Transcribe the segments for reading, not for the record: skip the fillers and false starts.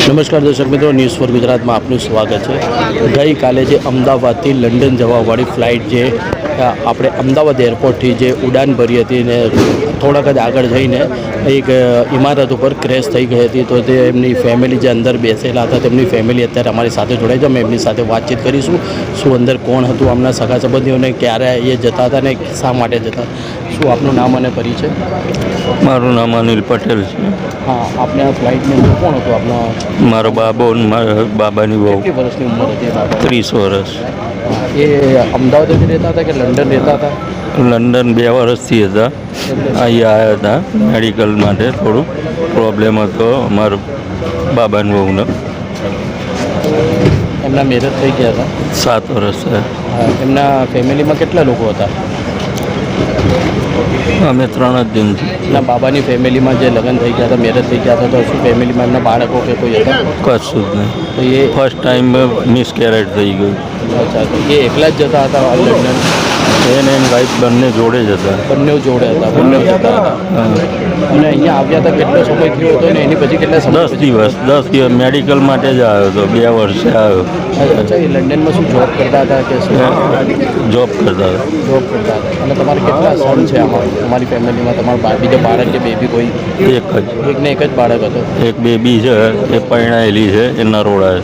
નમસ્કાર દર્શક મિત્રો, ન્યૂઝ ફોર ગુજરાતમાં આપનું સ્વાગત છે. ગઈકાલે જે અમદાવાદથી લંડન જવાવાળી ફ્લાઇટ જે આપણે અમદાવાદ એરપોર્ટથી જે ઉડાન ભરી હતી ને થોડાક જ આગળ જઈને એક ઇમારત ઉપર ક્રેશ થઈ ગઈ હતી. તો તે એમની ફેમિલી જે અંદર બેસેલા હતા તેમની ફેમિલી અત્યારે અમારી સાથે જોડાઈ છે. અમે એમની સાથે વાતચીત કરીશું. શું અંદર કોણ હતું, આમના સગા સંબંધીઓને ક્યારે એ જતા હતા ને શા માટે જતા. શું આપનું નામ અને પરિચય? મારું નામ અનિલ પટેલ છે. હા, આપણે આ ફ્લાઇટની અંદર કોણ હતું આપના? મારો બાબો અને મારા બાબાની બહુ. કેટલી વર્ષની ઉંમર હતી બાબા? 30 વર્ષ. એ અમદાવાદ જ રહેતા હતા કે લંડન રહેતા હતા? લંડન 2 વર્ષથી હતા. અહીંયા આવ્યા હતા મેડિકલ માટે. થોડું પ્રોબ્લેમ હતો અમારા બાબાને બહુને. એમના મેરેજ થઈ ગયા હતા? 7 વર્ષ થયા. એમના ફેમિલીમાં કેટલા લોકો હતા? અમે 3 જ દિન છીએ. એમના બાબાની ફેમિલીમાં જે લગ્ન થઈ ગયા હતા, મેરેજ થઈ ગયા હતા, તો શું ફેમિલીમાં એમના બાળકો કે કોઈ હતા? કશું જ નહીં. તો એ ફર્સ્ટ ટાઈમ મિસકેરેજ થઈ ગયું. અચ્છા, તો એ એકલા જ જતા હતા લંડન? એને એની વાઈફ બંને જોડે જ હતા. બંને જોડે હતા, બંને જતા હતા. અને અહીંયા આવ્યા હતા કેટલો સમય થયો હતો ને એની પછી કેટલા સમય? 10 દિવસ મેડિકલ માટે જ આવ્યો હતો. 2 વર્ષે આવ્યો. અચ્છા, એ લંડનમાં શું જોબ કરતા હતા કે શું? જોબ કરતા હતા. જોબ કરતા હતા. અને તમારે કેટલા સન છે આમાં તમારી ફેમિલીમાં? તમારા બીજો બાળક કે બેબી કોઈ? એક જ. એકને એક જ બાળક હતો? એક બેબી છે, એ પરણાયેલી છે, એ નરોડા છે.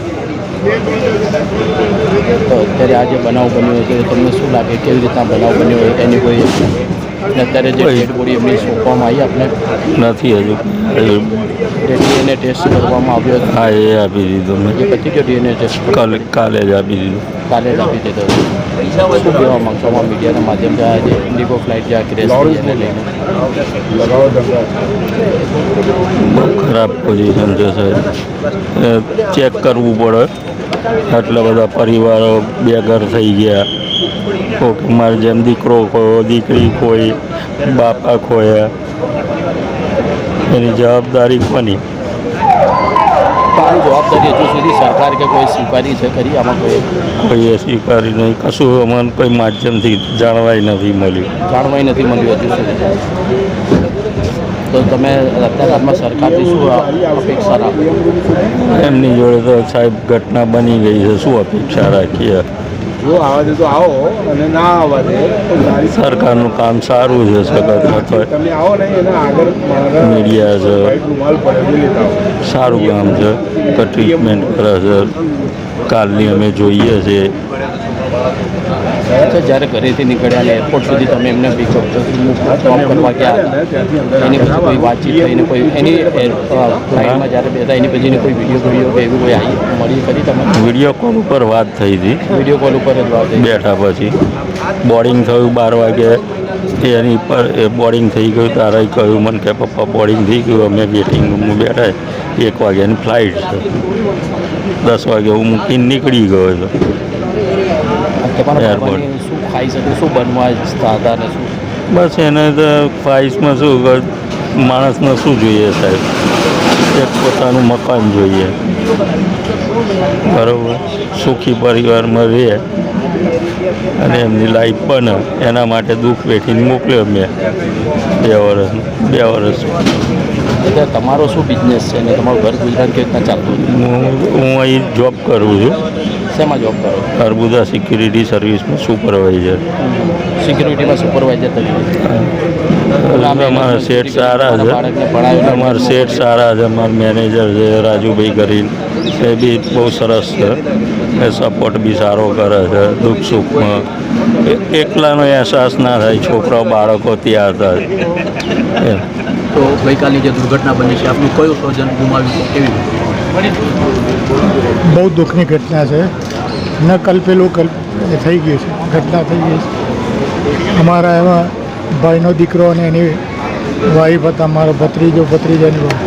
તો અત્યારે આ જે બનાવ બન્યો છે તમને શું લાગે, કેવી રીતના બનાવ બન્યો હોય એની કોઈ? અત્યારે જે ડેડ બોડી એમની સોંપવામાં આવી આપણે? નથી હજુ. ડીએનએ ટેસ્ટ કરવામાં આવ્યો હતો? હા, એ આપી દીધું મેં. એ પછી જો ડીએનએ ટેસ્ટ કાલે જ આપી દીધું. કાલે જ આપી દીધો. શું કહેવા માગશો આમાં મીડિયાના માધ્યમથી આ જે ઇન્ડિગો ફ્લાઇટ જે આ ક્રેશ થઈ એને લઈને? બહુ ખરાબ પોઝિશન છે સાહેબ. ચેક કરવું પડે. આટલા બધા પરિવારો બેઘર થઈ ગયા. કોઈક મારે જેમ દીકરો ખોયો, દીકરી ખોઈ, બાપા ખોયા. એની જવાબદારી કોની? આની જવાબદારી હજુ સુધી સરકાર કે કોઈ સ્વીકારી છે ખરી આમાં? કોઈએ સ્વીકારી નહીં. કશું અમને કોઈ માધ્યમથી જાણવાય નથી મળ્યું. જાણવાય નથી મળ્યું હજુ સુધી. તો તમે અત્યારે હાલમાં સરકારથી શું અપેક્ષા રાખો? એમની જોડે તો સાહેબ ઘટના બની ગઈ છે, શું અપેક્ષા રાખીએ? જો આવવા દે તો આવો અને ના આવવા દે તો સરકારનું કામ સારું છે. તમે આવો ને એના આગળ મીડિયા છે, રૂમાલ પડે લેતા આવો. સારું કામ છે. તો ટ્રીટમેન્ટ કરે છે. કાલની અમે જોઈએ છીએ. જ્યારે ઘરેથી નીકળ્યા અને એરપોર્ટ સુધી તમે એમને ડ્રોપ કરવા ગયા હતા, એની પછી કોઈ વાતચીત થઈને કોઈ એની ફ્લાઇટમાં જ્યારે બેઠા એની પછીની કોઈ વિડીયો કે એવી કોઈ આવી મળી ખરી તમને? વિડીયો કોલ ઉપર વાત થઈ હતી. વિડીયો કોલ ઉપર જ વાત થઈ? બેઠા પછી બોર્ડિંગ થયું 12 વાગે. એની પર એ બોર્ડિંગ થઈ ગયું. તારે કહ્યું મને કે પપ્પા બોર્ડિંગ થઈ ગયું, અમે વેટિંગ રૂમમાં બેઠા. 1 વાગ્યાની ફ્લાઇટ છે. 10 વાગે હું મૂકીને નીકળી ગયો હતો એરપોર્ટ. શું ખાઈ શકે, શું બનવા ઈચ્છતા હતા ને શું? બસ એને તો ખ્વાહિશમાં શું, માણસને શું જોઈએ સાહેબ? એક પોતાનું મકાન જોઈએ, બરાબર, સુખી પરિવારમાં રહે અને એમની લાઈફ બને. એના માટે દુઃખ વેઠીને મોકલ્યો મેં 2 વર્ષ. એટલે તમારો શું બિઝનેસ છે અને તમારું ઘર ગુજરાન કેવી રીતના ચાલતું હતું? હું અહીં જોબ કરું છું. શેમાં જોબ કરો? અર્બુદા સિક્યુરિટી સર્વિસમાં સુપરવાઇઝર. સિક્યુરિટીમાં સુપરવાઇઝર તરીકે? અમારા શેઠ સારા છે. અમારા શેઠ સારા છે. અમારા મેનેજર છે રાજુભાઈ કરીને, એ બી બહુ સરસ છે. એ સપોર્ટ બી સારો કરે છે દુઃખ સુખમાં. એકલાનો અહેસાસ ના થાય. છોકરાઓ બાળકો ત્યાં હતા. તો ગઈકાલની જે દુર્ઘટના બની છે, આપનું કયું સ્વજન ગુમાવ્યું, કેવી? બહુ દુઃખની ઘટના છે. ન કલ્પેલું થઈ ગયું છે, ઘટના થઈ ગઈ છે. અમારા એમાં ભાઈનો દીકરો અને એની વાઈફ હતા, મારો ભત્રીજાની વાઈફ.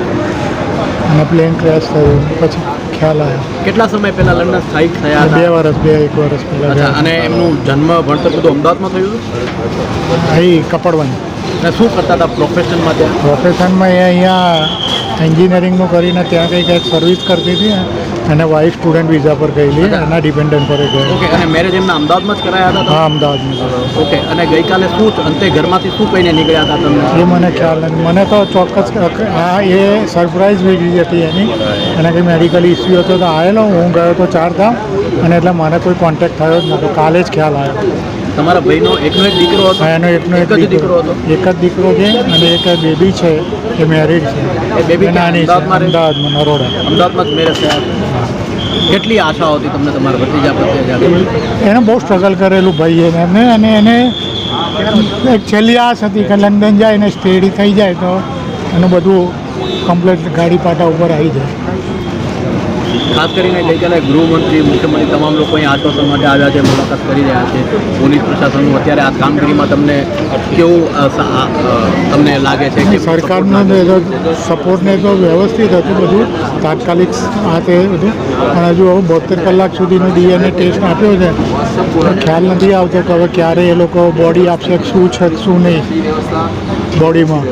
અને પ્લેન ક્રેશ થયું પછી ખ્યાલ આવ્યો. કેટલા સમય પહેલાં લંડન સ્થાયિક થયા? 1 વર્ષ પહેલાં. અને એમનું જન્મ ભણતર બધું અમદાવાદમાં થયું હતું? અહીં કપડવાની. અને શું કરતા હતા પ્રોફેશનમાં ત્યાં? પ્રોફેશનમાં એ અહીંયા એન્જિનિયરિંગનું કરીને ત્યાં કંઈક સર્વિસ કરતી હતી. અને વાઈફ સ્ટુડન્ટ વિઝા પર ગયેલી એના ડિપેન્ડન્ટ પર ગઈ. ઓકે, અને મેરેજ એમના અમદાવાદમાં જ કરાયા હતા હા, અમદાવાદમાં. ઓકે, અને ગઈકાલે શું અંતે ઘરમાંથી શું કહીને નીકળ્યા હતા તમને? એ મને ખ્યાલ નથી. મને તો ચોક્કસ આ એ સરપ્રાઈઝ વેગળી હતી એની. એને કંઈ મેડિકલ ઇસ્યુ હતો તો આવેલો, હું ગયો તો 4 ધામ, અને એટલે મને કોઈ કોન્ટેક્ટ થયો જ નહોતો. કાલે જ ખ્યાલ આવ્યો. તમારા ભાઈનો એકનો એક દીકરો હતો? હા, એનો એકનો એક જ દીકરો હતો? એક જ દીકરો છે, અને એક બેબી છે, એ મેરિડ છે. એ બેબી એ નાની છે, અમદાવાદમાં રહે? અમદાવાદમાં, નરોડા. અમદાવાદમાં જ મેરેજ થયા હતા. કેટલી આશા હતી તમને તમારા ભત્રીજા પ્રત્યે જ્યારે? એને બહુ સ્ટ્રગલ કરેલું ભાઈ એમને, અને એને એક છેલ્લી આશ હતી કે લંડન જાય ને સ્ટેડી થઈ જાય તો એનું બધું કમ્પ્લીટ ગાડી પાટા ઉપર આવી જાય. ખાસ કરીને ગઈકાલે ગૃહમંત્રી, મુખ્યમંત્રી તમામ લોકો અહીં આશ્વાસન માટે આવ્યા છે, મુલાકાત કરી રહ્યા છે. પોલીસ પ્રશાસનનું અત્યારે આ કામગીરીમાં તમને કેવું તમને લાગે છે કે સરકારનો સપોર્ટને તો વ્યવસ્થિત હતું બધું, તાત્કાલિક આ તે બધું, પણ હજુ હવે 72 કલાક સુધીનો DNA ટેસ્ટ આપ્યો છે તો ખ્યાલ નથી આવતો કે હવે ક્યારે એ લોકો બોડી આપશે, શું છે શું નહીં બોડીમાં,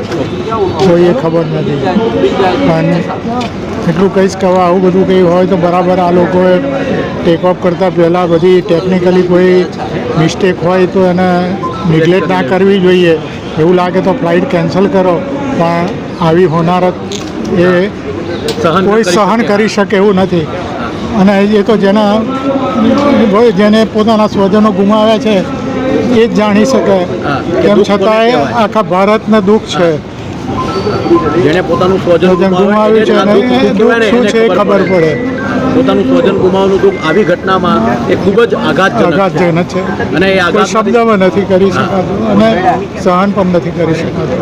કોઈ એ ખબર નથી. પણ એટલું કહીશ કે હવે આવું બધું કંઈ હોય તો બરાબર આ લોકોએ ટેક ઓફ કરતાં પહેલાં બધી ટેકનિકલી કોઈ મિસ્ટેક હોય તો એને નિગ્લેક્ટ ના કરવી જોઈએ. એવું લાગે તો ફ્લાઇટ કેન્સલ કરો, પણ આવી હોનારત એ કોઈ સહન કરી શકે એવું નથી. અને એ તો જેને પોતાના સ્વજનો ગુમાવ્યા છે એ જ જાણી શકે. તેમ છતાંય આખા ભારતને દુઃખ છે. જેણે પોતાનું સ્વજન ગુમાવ્યું છે અને એ દુઃખ શું છે એ ખબર પડે. પોતાનું સ્વજન ગુમાવવાનું દુઃખ આવી ઘટનામાં એ ખૂબ જ આઘાતજનક છે, અને એ કોઈ શબ્દમાં નથી કરી શકાતું અને સહન પણ નથી કરી શકાતું.